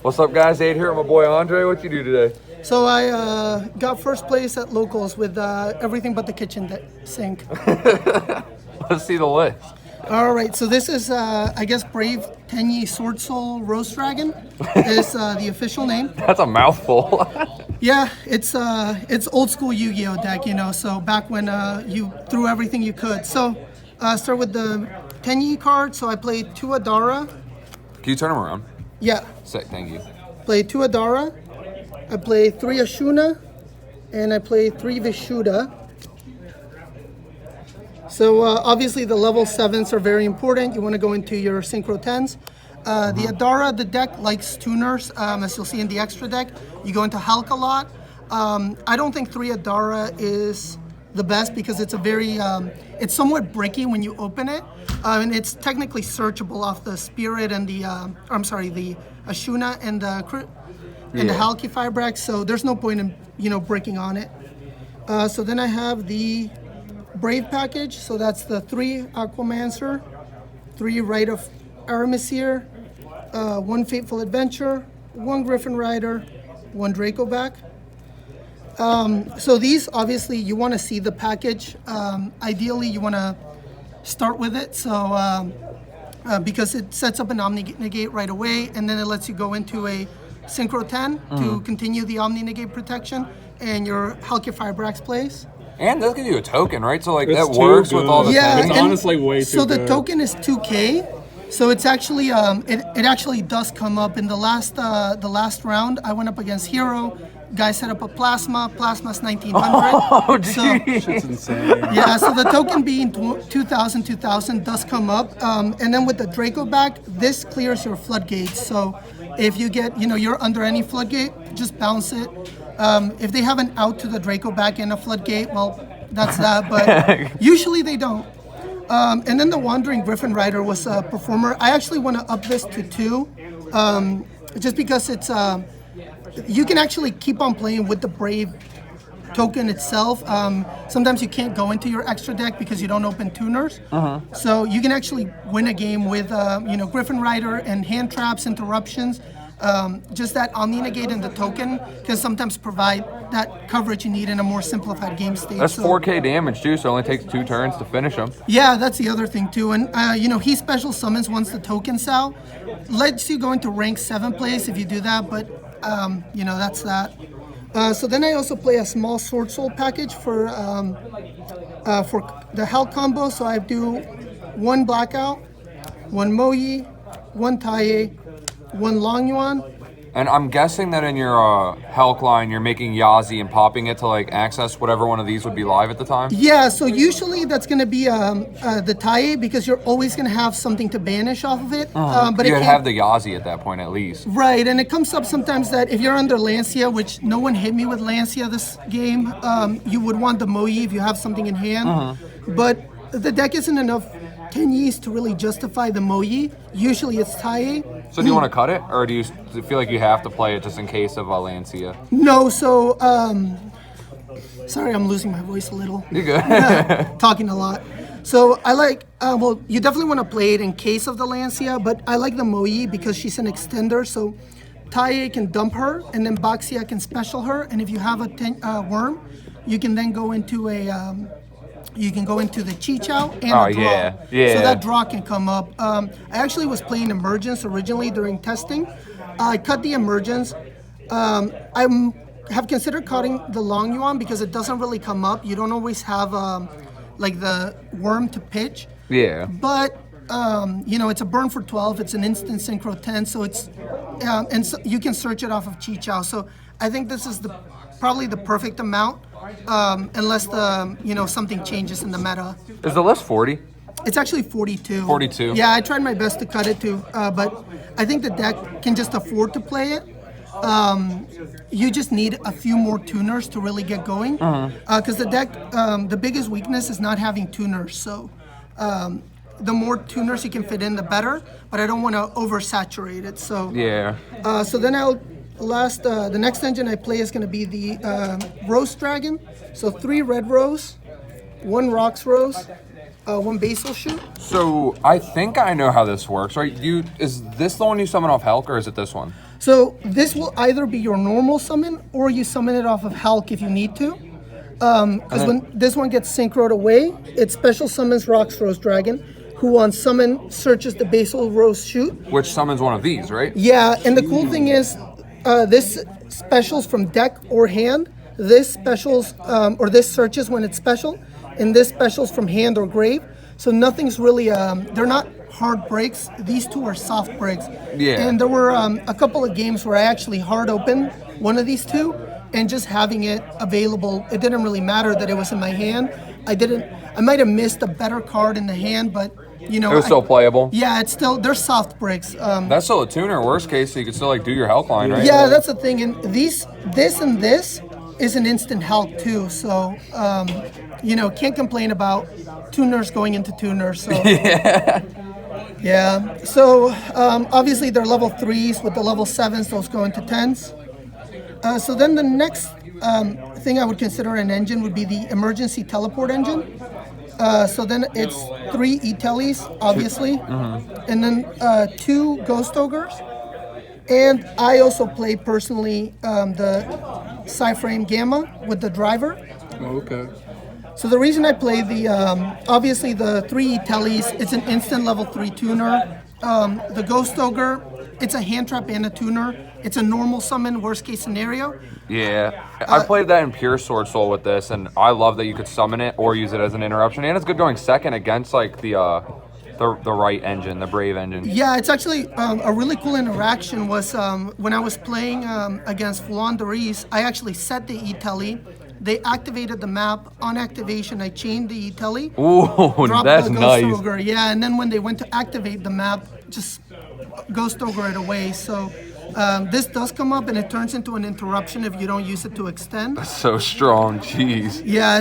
What's up, guys? Aid here with my boy Andre. What you do today? So I got first place at locals with everything but the kitchen sink. Let's see the list. All right, so this is, I guess, Brave Tenyi Sword Soul Roast Dragon is the official name. That's a mouthful. Yeah, it's old school Yu-Gi-Oh deck, you know, so back when you threw everything you could. So start with the Tenyi card. So I played 2 Adara. Can you turn them around? Yeah. Sick, thank you. Played 2 Adara. I played 3 Ashuna, and I played 3 Vishuddha. So obviously the level 7s are very important. You want to go into your Synchro 10s. The Adara, the deck likes tuners, as you'll see in the extra deck. You go into Hulk a lot. I don't think 3 Adara is the best because it's a very, it's somewhat bricky when you open it. And it's technically searchable off the Spirit and the, the Ashuna and the Halki Firebrax. So there's no point in, breaking on it. So then I have the Brave package, so that's the 3 Aquamancer, 3 Rite of Aramasir, 1 Fateful Adventure, 1 Griffin Rider, 1 Dracoback. So these, obviously, you want to see the package. Ideally, you want to start with it, so because it sets up an Omni-Negate right away, and then it lets you go into a Synchro 10 to continue the Omni-Negate protection, and your Halki Firebrax plays. And that gives you a token, right? So like that works with all the things. It's honestly way too So the good. token is 2K. So it's actually it actually does come up in the last round. I went up against Hero. Guy set up a plasma. Plasma's 1900. Oh, geez. So, Shit's insane. yeah, so the token being 2000 does come up. And then with the Draco back, this clears your floodgates. So if you get, you're under any floodgate, just bounce it. If they have an out to the Draco back and a floodgate, well, that's that. But usually they don't. And then the Wandering Griffin Rider was a performer. I actually want to up this to 2, just because it's you can actually keep on playing with the Brave token itself. Sometimes you can't go into your extra deck because you don't open tuners. So you can actually win a game with Griffin Rider and hand traps, interruptions. Just that Omni-Negate and the token can sometimes provide that coverage you need in a more simplified game state. That's 4K damage too, so it only takes 2 turns to finish them. Yeah, that's the other thing too. And he special summons once the token's out. Lets you go into rank 7 plays if you do that, but that's that. So then I also play a small Sword Soul package for the Hulk combo. So I do 1 Blackout, 1 Moyi, 1 Taie, 1 Long Yuan. And I'm guessing that in your Hulk line, you're making Yazi and popping it to like access whatever one of these would be live at the time? Yeah, so usually that's going to be the Taie because you're always going to have something to banish off of it. But You'd have the Yazi at that point at least. Right, and it comes up sometimes that if you're under Lancia, which no one hit me with Lancia this game, you would want the Moyi if you have something in hand. But the deck isn't enough Tenyis to really justify the Moyi. Usually it's Taie. So do you want to cut it, or do you feel like you have to play it just in case of Lancia? No, so, sorry, I'm losing my voice a little. You're good. Talking a lot. So I like, you definitely want to play it in case of the Lancia, but I like the Moyi because she's an extender, so Taie can dump her, and then Baxia can special her, and if you have a worm, you can then go into a... you can go into the Chi-Chow and a draw. Yeah. So that draw can come up. I actually was playing Emergence originally during testing. I cut the Emergence. I have considered cutting the Long Yuan because it doesn't really come up. You don't always have like the worm to pitch. Yeah. But it's a burn for 12. It's an instant Synchro 10, so it's and so you can search it off of Chi-Chow. So I think this is probably the perfect amount. Unless something changes in the meta. Is the list 40? It's actually 42. 42. Yeah, I tried my best to cut it too, but I think the deck can just afford to play it. You just need a few more tuners to really get going, because the deck, the biggest weakness is not having tuners. So the more tuners you can fit in, the better. But I don't want to oversaturate it. So yeah. So then the next engine I play is going to be the Roast Dragon. So 3 Red Rose, 1 Rocks Rose, one basal shoot. So I think I know how this works, right? Is this the one you summon off Helk, or is it this one? So this will either be your normal summon, or you summon it off of Hulk if you need to. Because when this one gets synchroed away, it special summons Rock's Rose Dragon, who on summon searches the basal rose shoot. Which summons one of these, right? Yeah, and the cool thing is, this specials from deck or hand. This specials, or this searches when it's special, and this specials from hand or grave. So nothing's really, they're not hard breaks. These two are soft breaks. Yeah. And there were a couple of games where I actually hard opened one of these two, and just having it available, it didn't really matter that it was in my hand. I might have missed a better card in the hand, but you know. It was still playable? Yeah, they're soft breaks. That's still a tuner, worst case, so you can still like do your Helk line, right? Yeah, that's the thing. And this and this is an instant Hulk too. So, you know, can't complain about tuners going into tuners. So. Yeah. So obviously they're level 3s with the level 7s. Those go into 10s. So then the next thing I would consider an engine would be the emergency teleport engine. So then it's 3 E-Teles, obviously, and then 2 Ghost Ogres. And I also play personally the Psy-Frame Gamma with the driver. Oh, okay. So the reason I play the, obviously the 3 E-Teles, it's an instant level 3 tuner. The Ghost Ogre, it's a hand trap and a tuner. It's a normal summon, worst case scenario. Yeah, I played that in Pure Sword Soul with this, and I love that you could summon it or use it as an interruption, and it's good going second against like the right engine, the Brave engine. Yeah, it's actually a really cool interaction was when I was playing against Flandreese, I actually set the E-Tele. They activated the map. On activation, I chained the E-Tele. Ooh, dropped that's the Ghost nice. Ogre. Yeah, and then when they went to activate the map, just Ghost Ogre it away. So this does come up, and it turns into an interruption if you don't use it to extend. So strong, jeez. Yeah,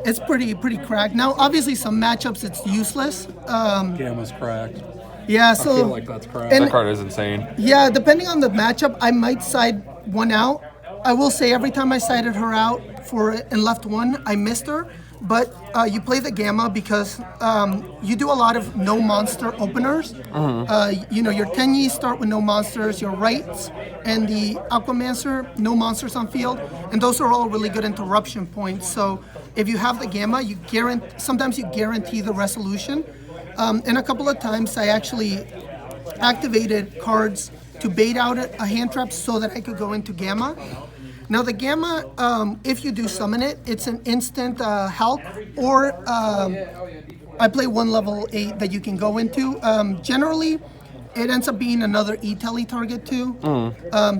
it's pretty cracked. Now, obviously, some matchups it's useless. Gamma's cracked. Yeah, so I feel like that's cracked. and- That card is insane. yeah, depending on the matchup, I might side one out. I will say every time I sided her out and left one, I missed her. But you play the Gamma because you do a lot of no monster openers. You know, your Tenyi start with no monsters, your Rights and the Aquamancer, no monsters on field. And those are all really good interruption points. So if you have the Gamma, sometimes you guarantee the resolution. And a couple of times I actually activated cards to bait out a hand trap so that I could go into Gamma. Now the Gamma, if you do summon it, it's an instant Hulk, or I play one level 8 that you can go into. Generally, it ends up being another E-Tele target too.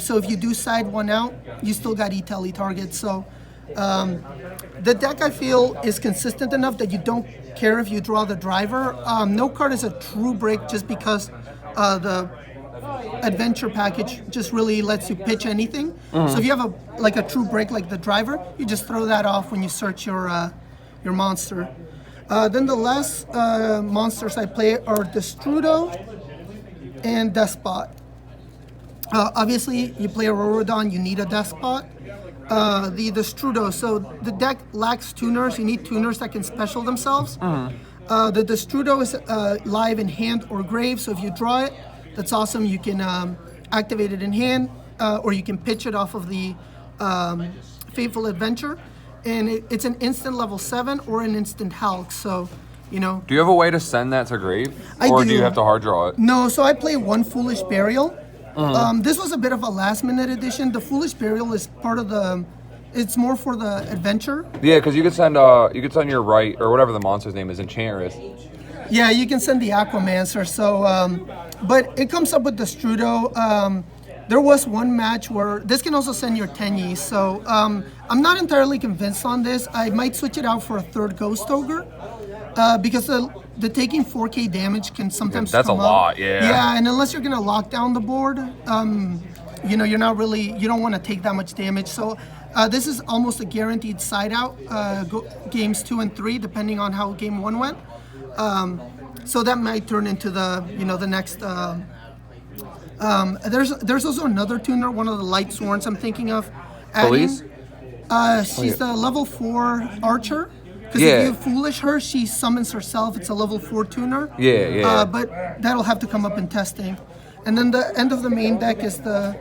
So if you do side one out, you still got E-Tele targets. So the deck I feel is consistent enough that you don't care if you draw the driver. No card is a true break just because the adventure package just really lets you pitch anything. So if you have a true break like the driver, you just throw that off when you search your monster. Then the last monsters I play are Destrudo and Despot. Obviously, you play a Rorodon, you need a Despot. The Destrudo, so the deck lacks tuners. You need tuners that can special themselves. The Destrudo is live in hand or grave, so if you draw it, that's awesome. You can activate it in hand, or you can pitch it off of the Fateful Adventure. And it's an instant level 7 or an instant Hulk, so, you know. Do you have a way to send that to grave? I Or do. do you have to hard draw it? No, so I play one Foolish Burial. This was a bit of a last minute addition. The Foolish Burial is part of it's more for the adventure. Yeah, because you could send your right, or whatever the monster's name is, Enchantress. Yeah, you can send the Aquamancer. So, but it comes up with the Strudo. There was one match where this can also send your Tenyi. So I'm not entirely convinced on this. I might switch it out for a third Ghost Ogre because the taking 4K damage can sometimes That's come a up. lot, yeah. Yeah, and unless you're gonna lock down the board, you know, you don't want to take that much damage. So this is almost a guaranteed side out games 2 and 3, depending on how game 1 went. So that might turn into the next. There's also another tuner, one of the Light Sworns I'm thinking of adding. Police? She's the level 4 archer, Because Yeah. if you foolish her, she summons herself. It's a level 4 tuner. Yeah. But that'll have to come up in testing. And then the end of the main deck is the...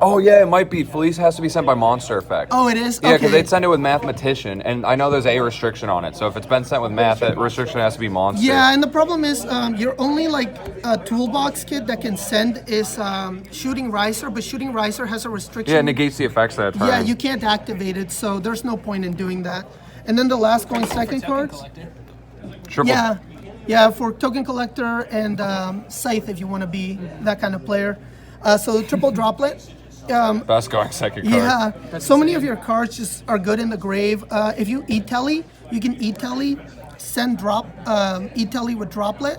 Oh yeah, it might be. Felice has to be sent by Monster Effect. Oh, it is? Yeah, because Okay. they'd send it with Mathematician, and I know there's a restriction on it. So if it's been sent with Math, that restriction has to be Monster. Yeah, and the problem is your only like toolbox kit that can send is Shooting Riser, but Shooting Riser has a restriction. Yeah, it negates the effects that turn. Yeah, you can't activate it, so there's no point in doing that. And then the last going second cards. Triple. Yeah, for Token Collector and Scythe if you want to be that kind of player. So triple droplet. Best going second card. Yeah, so many of your cards just are good in the grave. If you E-Telly, you can E-Telly, send drop, E-Telly with droplet.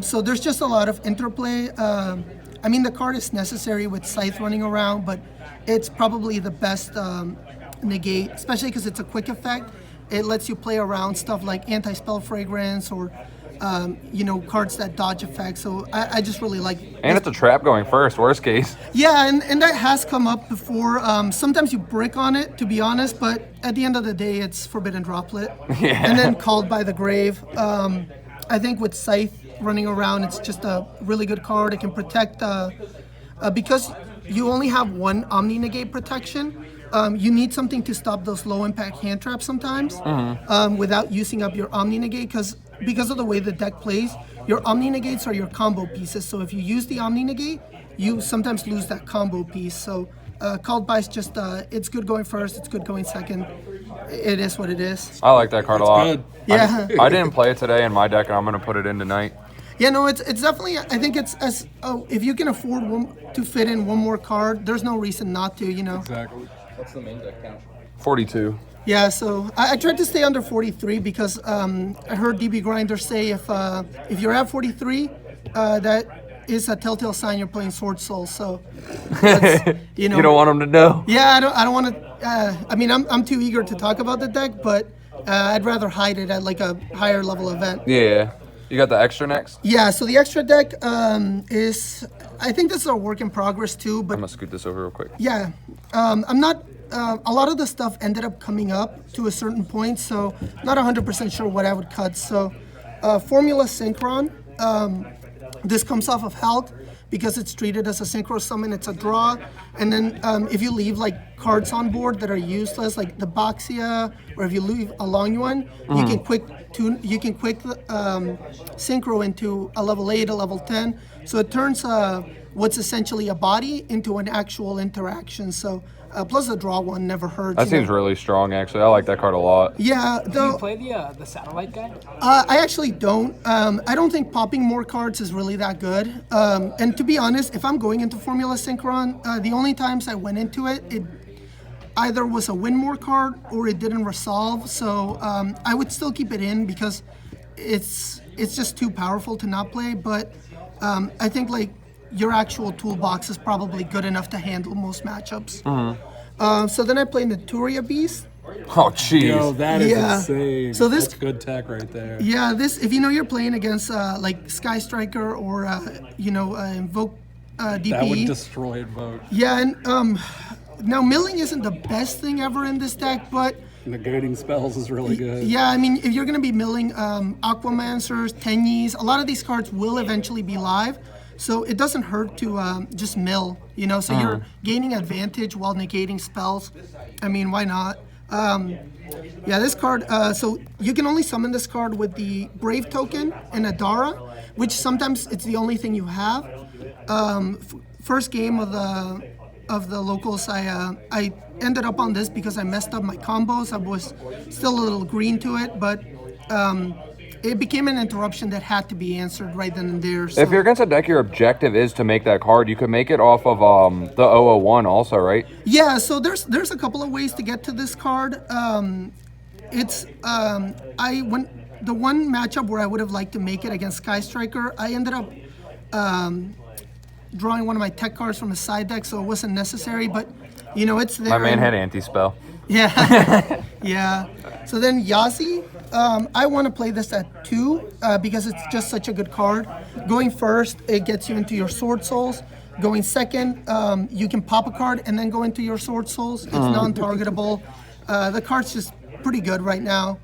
So there's just a lot of interplay. I mean, the card is necessary with Scythe running around, but it's probably the best negate, especially because it's a quick effect. It lets you play around stuff like Anti-Spell Fragrance or cards that dodge effects. So I just really like. And it's a trap going first, worst case. Yeah, and that has come up before. Sometimes you brick on it, to be honest, but at the end of the day, it's Forbidden Droplet. Yeah. And then Called by the Grave. I think with Scythe running around, it's just a really good card. It can protect, because you only have one Omni Negate protection. You need something to stop those low impact hand traps sometimes without using up your Omni Negate because of the way the deck plays. Your Omni Negates are your combo pieces, so if you use the Omni Negate, you sometimes lose that combo piece. So Called by is just, it's good going first, it's good going second. It is what it is. I like that card a lot. Good. Yeah. I didn't play it today in my deck, and I'm going to put it in tonight. Yeah, no, it's definitely, I think it's, if you can afford to fit in one more card, there's no reason not to, Exactly. What's the main deck count? 42. Yeah, so I tried to stay under 43 because I heard DB Grinder say if you're at 43, that is a telltale sign you're playing Sword Soul. So, that's, You don't want them to know. Yeah, I don't want to. I mean, I'm too eager to talk about the deck, but I'd rather hide it at like a higher level event. Yeah. You got the extra next? Yeah, so the extra deck is, I think this is a work in progress too, but I'm going to scoot this over real quick. yeah, I'm not. A lot of the stuff ended up coming up to a certain point, so not 100% sure what I would cut. So, Formula Synchron. This comes off of Hulk because it's treated as a Synchro summon. It's a draw, and then if you leave like cards on board that are useless, like the Boxia, or if you leave a long one, you can quick Synchro into a level 8, a level 10. So it turns what's essentially a body into an actual interaction. So plus the draw one never hurts. That seems really strong, actually. I like that card a lot. Yeah, Do though you play the satellite guy? I actually don't. I don't think popping more cards is really that good. And to be honest, if I'm going into Formula Synchron, the only times I went into it, it either was a win more card or it didn't resolve. So I would still keep it in because it's just too powerful to not play. But I think like your actual toolbox is probably good enough to handle most matchups. So then I play Naturia Beast. Oh, jeez. Yo, that is Yeah. insane. So this- That's good tech right there. Yeah, this if you're playing against like Sky Striker or Invoke DP. That would destroy Invoke. Yeah, and now milling isn't the best thing ever in this deck, but Negating spells is really good. yeah, I mean if you're gonna be milling Aquamancers, Tenyis, a lot of these cards will eventually be live. So it doesn't hurt to just mill, so you're gaining advantage while negating spells. I mean, why not? Yeah, this card, so you can only summon this card with the Brave token and Adara, which sometimes it's the only thing you have. First game of the locals, I ended up on this because I messed up my combos. I was still a little green to it, but it became an interruption that had to be answered right then and there. So. If you're against a deck, your objective is to make that card. You could make it off of the 001 also, right? Yeah, so there's a couple of ways to get to this card. The one matchup where I would have liked to make it against Sky Striker, I ended up drawing one of my tech cards from a side deck, so it wasn't necessary. But it's there. My man had anti-spell. Yeah, yeah. So then Yazi, I want to play this at 2 because it's just such a good card. Going first, it gets you into your Sword Souls. Going second, you can pop a card and then go into your Sword Souls. It's non-targetable. The card's just pretty good right now.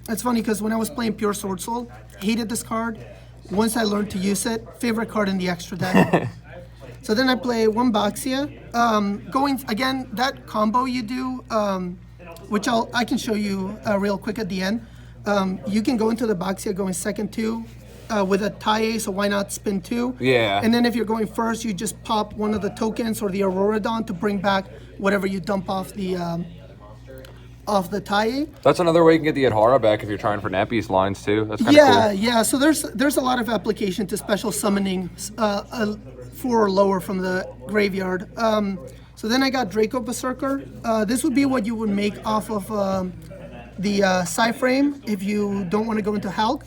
It's funny because when I was playing Pure Sword Soul, hated this card. Once I learned to use it, favorite card in the extra deck. So then I play one Baxia. Going again, that combo you do, which I can show you real quick at the end. You can go into the Baxia going second 2 with a tie, so why not spin 2? Yeah. And then if you're going first, you just pop one of the tokens or the Auroradon to bring back whatever you dump off the tie. That's another way you can get the Adhara back if you're trying for Neppi's lines too. That's kind of cool. Yeah. So there's a lot of application to special summoning 4 or lower from the graveyard. So then I got Draco Berserker. This would be what you would make off of the Psy-Frame if you don't want to go into Hulk.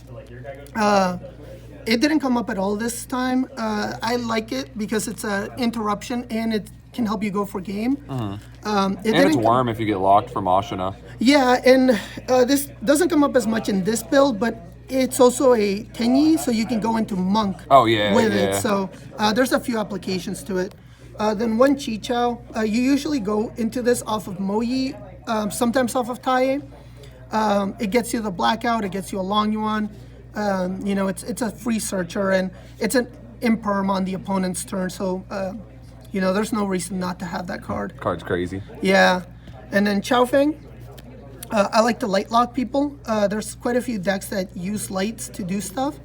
It didn't come up at all this time. I like it because it's an interruption and it can help you go for game. And it's Worm if you get locked from Ashina. Yeah, and this doesn't come up as much in this build, but it's also a Tenyi, so you can go into Monk with it. So there's a few applications to it. Then one Chi-Chow. You usually go into this off of Moyi, sometimes off of Taie. It gets you the Blackout, it gets you a Long Yuan. It's a free searcher, and it's an imperm on the opponent's turn, so there's no reason not to have that card. Card's crazy. Yeah. And then Chao Feng. I like to light lock people. There's quite a few decks that use lights to do stuff.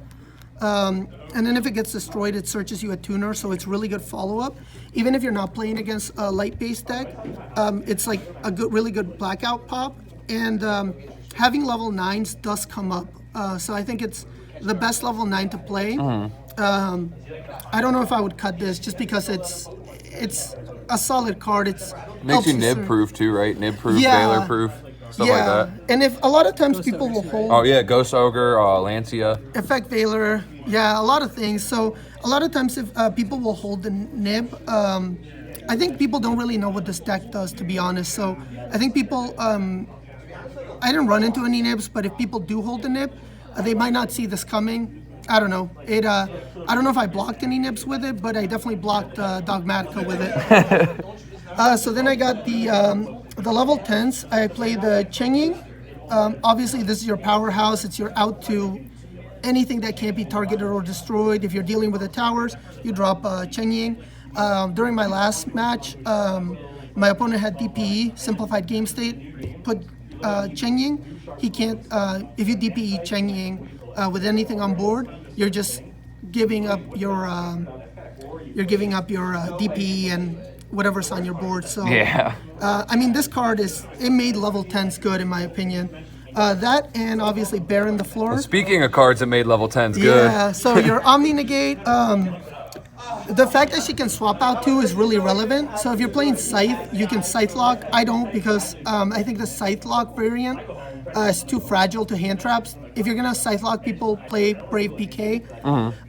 And then if it gets destroyed, it searches you a tuner, so it's really good follow-up. Even if you're not playing against a light-based deck, it's like a really good blackout pop. And having level 9s does come up. So I think it's the best level 9 to play. I don't know if I would cut this just because it's a solid card. Makes you nib-proof too, right? Nib-proof, Baylor-proof, stuff like that. And if a lot of times people will hold... Oh yeah, Ghost Ogre, Lancia. Effect Veiler, a lot of things. So a lot of times if people will hold the nib, I think people don't really know what this deck does, to be honest. So I think people... I didn't run into any nibs, but if people do hold the nib, they might not see this coming. I don't know. I don't know if I blocked any nibs with it, but I definitely blocked Dogmatica with it. So then I got the level 10s. I played the Tenyi. Obviously, this is your powerhouse. It's your out to anything that can't be targeted or destroyed. If you're dealing with the towers, you drop Tenyi. During my last match, my opponent had DPE, Simplified Game State, put Tenyi. He can't, if you DPE Tenyi with anything on board, you're just giving up your DPE and whatever's on your board. So this card it made level 10s good in my opinion. That and obviously Baron the Floor. And speaking of cards that made level 10s good. Yeah, so your Omni Negate, the fact that she can swap out too is really relevant. So if you're playing Scythe, you can Scythe lock. I don't because I think the Scythe lock variant is too fragile to hand traps. If you're gonna Scythe lock people, play Brave PK.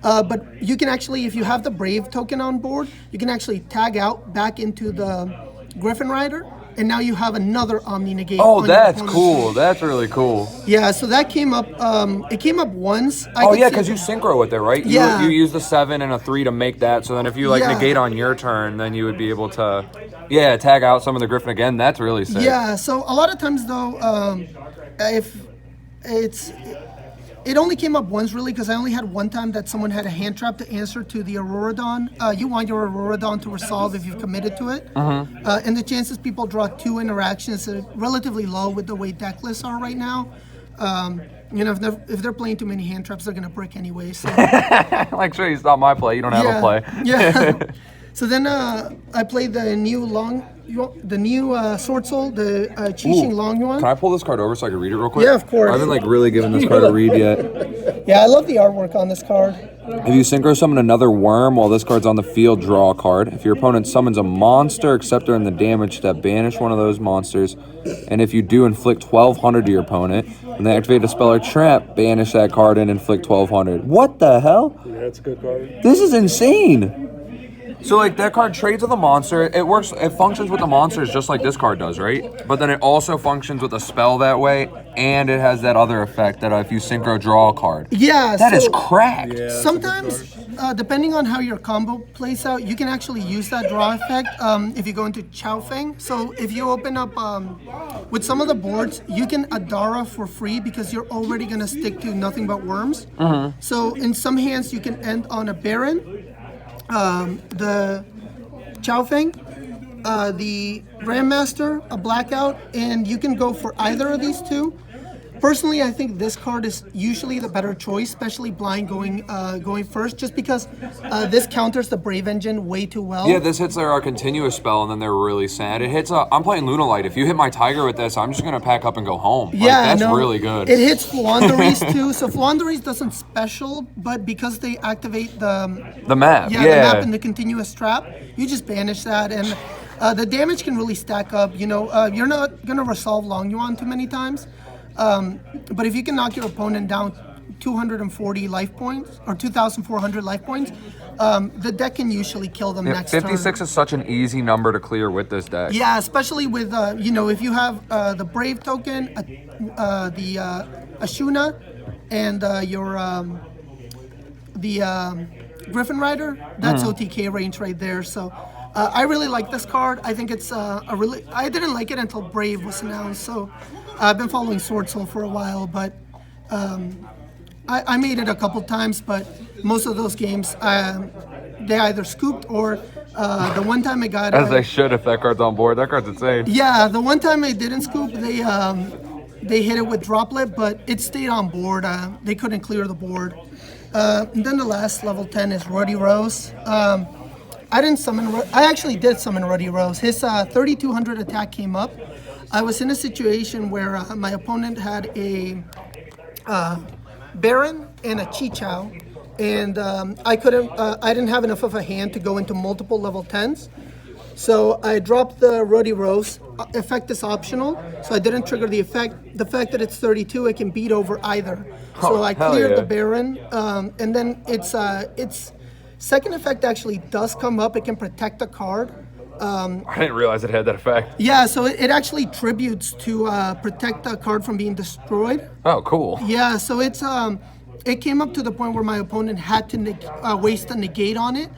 But you can actually, if you have the Brave token on board, you can actually tag out back into the Griffin Rider, and now you have another Omni Negate. Oh, that's cool. That's really cool. Yeah, so that came up. It came up once. Because you synchro with it, right? Yeah. You use the 7 and a 3 to make that. So then if you negate on your turn, then you would be able to, tag out some of the Griffin again. That's really sick. Yeah. So a lot of times though, it only came up once really because I only had one time that someone had a hand trap to answer to the Auroradon. You want your Auroradon to resolve if you've committed to it. And the chances people draw 2 interactions are relatively low with the way deck lists are right now. If they're playing too many hand traps, they're gonna brick anyway. So. Sure, it's not my play. You don't have a play. Yeah. So then I played the new Sword Soul, the Qixing Long Yuan. Can I pull this card over so I can read it real quick? Yeah, of course. I haven't really given this card a read yet. Yeah, I love the artwork on this card. If you synchro summon another worm while this card's on the field, draw a card. If your opponent summons a monster, except during the damage step, banish one of those monsters. And if you do, inflict 1,200 to your opponent. When they activate a spell or trap, banish that card and inflict 1,200. What the hell? Yeah, it's a good card. This is insane. So that card trades with a monster. It functions with the monsters just like this card does, right? But then it also functions with a spell that way, and it has that other effect that if you synchro draw a card. Yeah. That is cracked. Yeah, Sometimes depending on how your combo plays out, you can actually use that draw effect if you go into Chow Fang. So if you open up with some of the boards, you can Adara for free because you're already going to stick to nothing but worms. So in some hands, you can end on a Baron, the Chow Fang, the Grandmaster, a Blackout, and you can go for either of these two. Personally, I think this card is usually the better choice, especially blind going first, just because this counters the Brave Engine way too well. Yeah, this hits their continuous spell, and then they're really sad. It hits. I'm playing Lunalight. If you hit my Tiger with this, I'm just gonna pack up and go home. Like, Yeah, that's no, really good. It hits Flaunderies too. So Flaunderies doesn't special, but because they activate the map. the map and the continuous trap, you just banish that, and the damage can really stack up. You know, you're not gonna resolve Long Yuan too many times. But if you can knock your opponent down 240 life points or 2,400 life points, the deck can usually kill them next turn. 56 is such an easy number to clear with this deck. Yeah, especially with you know, if you have the Brave token, the Ashuna, and the Griffin Rider. That's OTK range right there. So. I really like this card. I think it's I didn't like it until Brave was announced. So I've been following Sword Soul for a while, but I made it a couple times. But most of those games, they either scooped or the one time I got As they should if that card's on board. That card's insane. Yeah, the one time I didn't scoop, they hit it with Droplet, but it stayed on board. They couldn't clear the board. And then the last level 10 is Ruddy Rose. I didn't summon. I actually did summon Ruddy Rose. His 3,200 attack came up. I was in a situation where my opponent had a Baron and a Chichao, and I couldn't. I didn't have enough of a hand to go into multiple level 10s. So I dropped the Ruddy Rose. Effect is optional, so I didn't trigger the effect. The fact that it's 32, it can beat over either. So I cleared the Baron, and then it's. Second effect actually does come up. It can protect a card. I didn't realize it had that effect. Yeah, so it actually tributes to protect a card from being destroyed. Oh, cool. Yeah, so it came up to the point where my opponent had to waste a negate on it,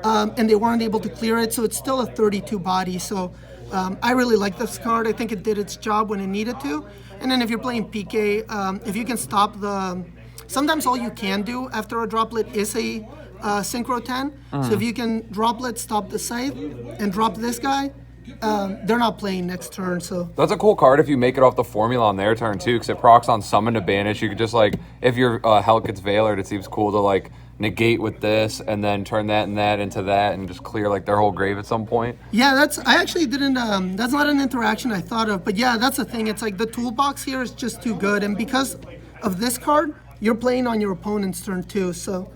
and they weren't able to clear it, so it's still a 32 body. So I really like this card. I think it did its job when it needed to. And then if you're playing PK, if you can stop the... Sometimes all you can do after a droplet is a Synchro 10. So if you can Droplet, stop the Scythe, and drop this guy, they're not playing next turn. So that's a cool card if you make it off the formula on their turn too, because it procs on summon to banish. You could just like, if your Hell gets Veilered, it seems cool to like negate with this and then turn that and that into that and just clear like their whole grave at some point. Yeah, I actually didn't, that's not an interaction I thought of, but yeah, that's the thing. It's like the toolbox here is just too good, and because of this card, you're playing on your opponent's turn too, so...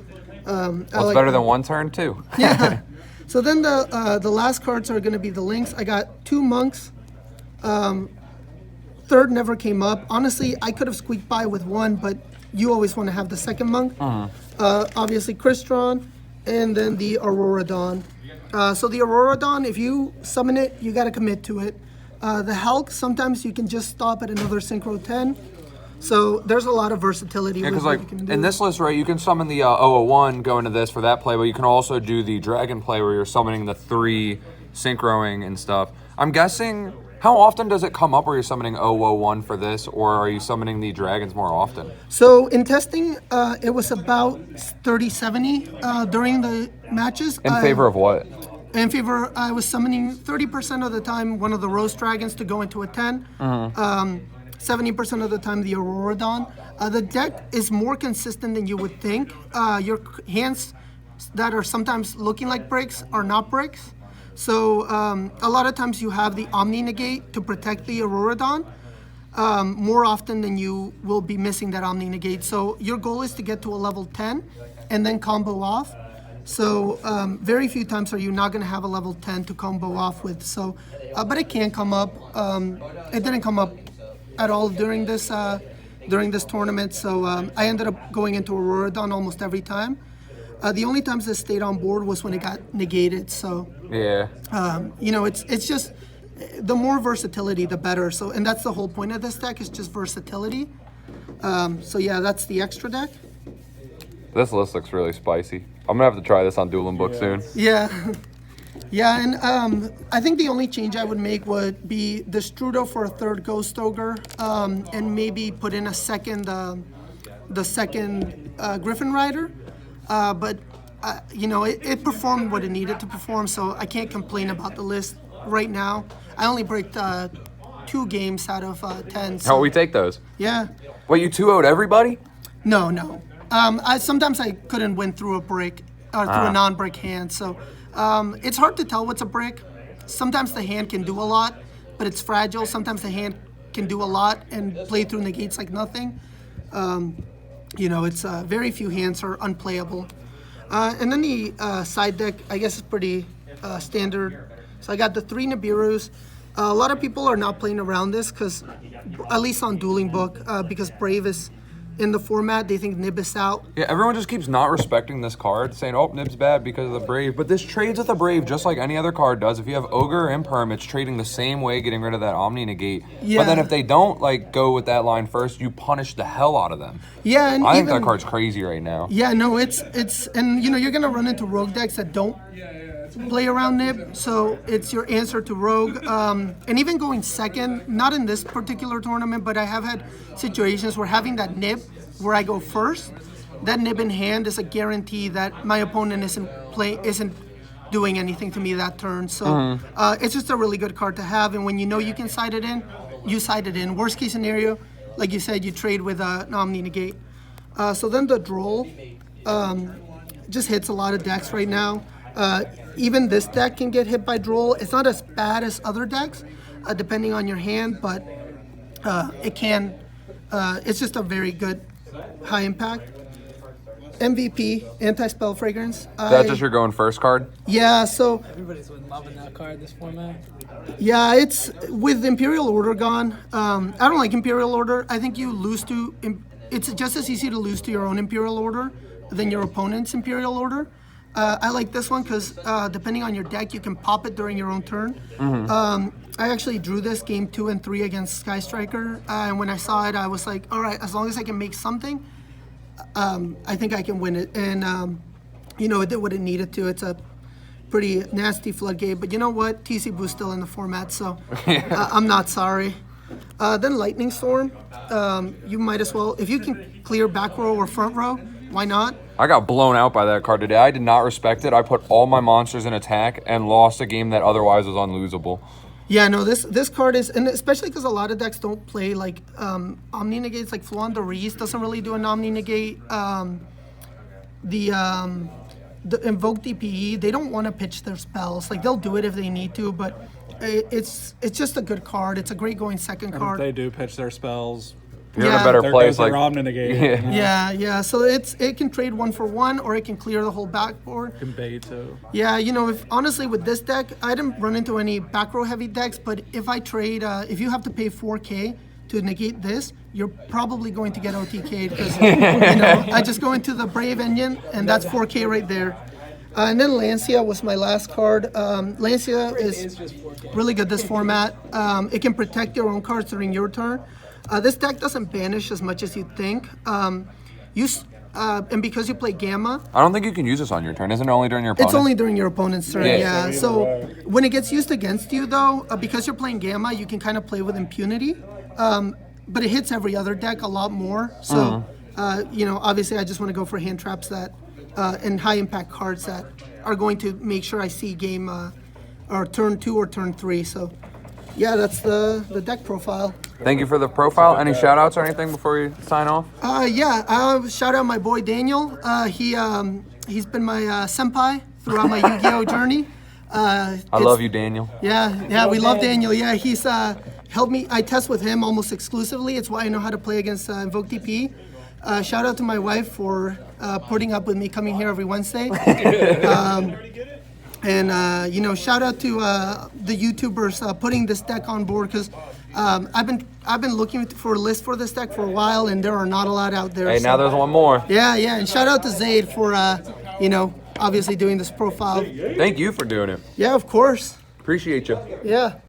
What's better than one turn too? Yeah. So then the last cards are going to be the links. I got 2 monks. Third never came up. Honestly, I could have squeaked by with 1, but you always want to have the second monk. Obviously, Crystron, and then the Aurora Dawn. So the Aurora Dawn, if you summon it, you got to commit to it. The Hulk, sometimes you can just stop at another Synchro 10. So there's a lot of versatility. Yeah, because with what like you can do. in this list, right, you can summon the 001, go into this for that play, but you can also do the Dragon play where you're summoning the 3 synchroing and stuff. I'm guessing, how often does it come up where you're summoning 001 for this, or are you summoning the Dragons more often? So in testing, it was about 30-70 during the matches. In favor of what? In favor, I was summoning 30% of the time one of the Rose Dragons to go into a 10. 70% of the time the Aurora Dawn. The deck is more consistent than you would think. Your hands that are sometimes looking like breaks are not breaks. So a lot of times you have the Omni Negate to protect the Aurora Dawn. More often than you will be missing that Omni Negate. So your goal is to get to a level 10 and then combo off. So very few times are you not going to have a level 10 to combo off with. So, but it can come up. It didn't come up at all during this tournament, so I ended up going into Aurora Dawn almost every time. The only times it stayed on board was when it got negated. So yeah, you know, it's just the more versatility, the better. So, and that's the whole point of this deck, is just versatility. So yeah, that's the extra deck. this list looks really spicy. I'm gonna have to try this on Dueling Book soon. Yeah. Yeah, and I think the only change I would make would be the Strudo for a third Ghost Ogre, and maybe put in a second, the second Griffin Rider. But you know, it performed what it needed to perform, so I can't complain about the list right now. I only break 2 games out of 10. So, How we take those? yeah. Wait, you 2-0'd everybody? No. Sometimes I couldn't win through a brick or through a non-brick hand, so it's hard to tell what's a brick. Sometimes the hand can do a lot, but it's fragile. Sometimes the hand can do a lot and play through negates like nothing. You know, it's very few hands are unplayable. And then the side deck, I guess, is pretty standard. So I got the 3 Nibiru's. A lot of people are not playing around this because, at least on Dueling Book, because Brave is in the format, they think Nib is out. Yeah, everyone just keeps not respecting this card, saying, oh, Nib's bad because of the Brave. But this trades with the Brave just like any other card does. If you have Ogre or Imperm, it's trading the same way, getting rid of that Omni Negate. Yeah. But then if they don't like go with that line first, you punish the hell out of them. Yeah, and I think even, that card's crazy right now. Yeah, no, it's and you know, you're gonna run into rogue decks that don't play around Nib, so it's your answer to rogue. And even going second, not in this particular tournament, but I have had situations where having that Nib where I go first, that Nib in hand is a guarantee that my opponent isn't doing anything to me that turn. So it's just a really good card to have, and when you know you can side it in, you side it in. Worst case scenario, like you said, you trade with an Omni Negate. So then the Droll just hits a lot of decks right now. Even this deck can get hit by Droll. It's not as bad as other decks, depending on your hand, but it can. It's just a very good high impact. MVP, Anti-Spell Fragrance. That's just your going first card? Yeah, so Everybody's been loving that card this format. yeah, it's with Imperial Order gone. I don't like Imperial Order. I think you lose to. It's just as easy to lose to your own Imperial Order than your opponent's Imperial Order. I like this one because depending on your deck, you can pop it during your own turn. I actually drew this game 2 and 3 against Sky Striker, and when I saw it, I was like, all right, as long as I can make something, I think I can win it. And you know, it did what it needed to. It's a pretty nasty floodgate, but you know what? TC Boo's still in the format, so I'm not sorry. Then Lightning Storm, you might as well, if you can clear back row or front row, why not? I got blown out by that card today. I did not respect it. I put all my monsters in attack and lost a game that otherwise was unlosable. Yeah, no, this card is, and especially because a lot of decks don't play like Omni Negates, like Fluan de Reese doesn't really do an Omni Negate. The Invoke DPE, they don't want to pitch their spells. Like, they'll do it if they need to, but it's just a good card. It's a great going second And card. if they do pitch their spells, You're in Yeah. a better there place. goes their Like, Omni Negate. Yeah. So it can trade 1 for 1, or it can clear the whole backboard. Can bait too. Yeah, you know, if honestly with this deck, I didn't run into any back row heavy decks, but if I trade, if you have to pay 4K to negate this, you're probably going to get OTK'd because, you know, I just go into the Brave engine and that's 4K right there. And then Lancia was my last card. Lancia is really good this format. It can protect your own cards during your turn. This deck doesn't banish as much as you'd think. And because you play Gamma, I don't think you can use this on your turn. Isn't it only during your opponent? it's only during your opponent's turn, Yeah. yeah. So when it gets used against you, though, because you're playing Gamma, you can kind of play with impunity. But it hits every other deck a lot more. So, you know, obviously I just want to go for hand traps that and high impact cards that are going to make sure I see game or turn 2 or turn 3. So, yeah, that's the deck profile. Thank you for the profile. Any shout outs or anything before you sign off? Shout out my boy Daniel. He's been my senpai throughout my Yu-Gi-Oh journey. I love you, Daniel. Yeah, we love Daniel. Yeah, he's helped me. I test with him almost exclusively. It's why I know how to play against Invoke DP. Shout out to my wife for putting up with me coming here every Wednesday. And you know, shout out to the YouTubers putting this deck on board because I've been looking for a list for this deck for a while, and there are not a lot out there. Hey, now there's one more. Yeah, and shout out to Zaid for you know, obviously doing this profile. Thank you for doing it. Yeah, of course. Appreciate you. Yeah.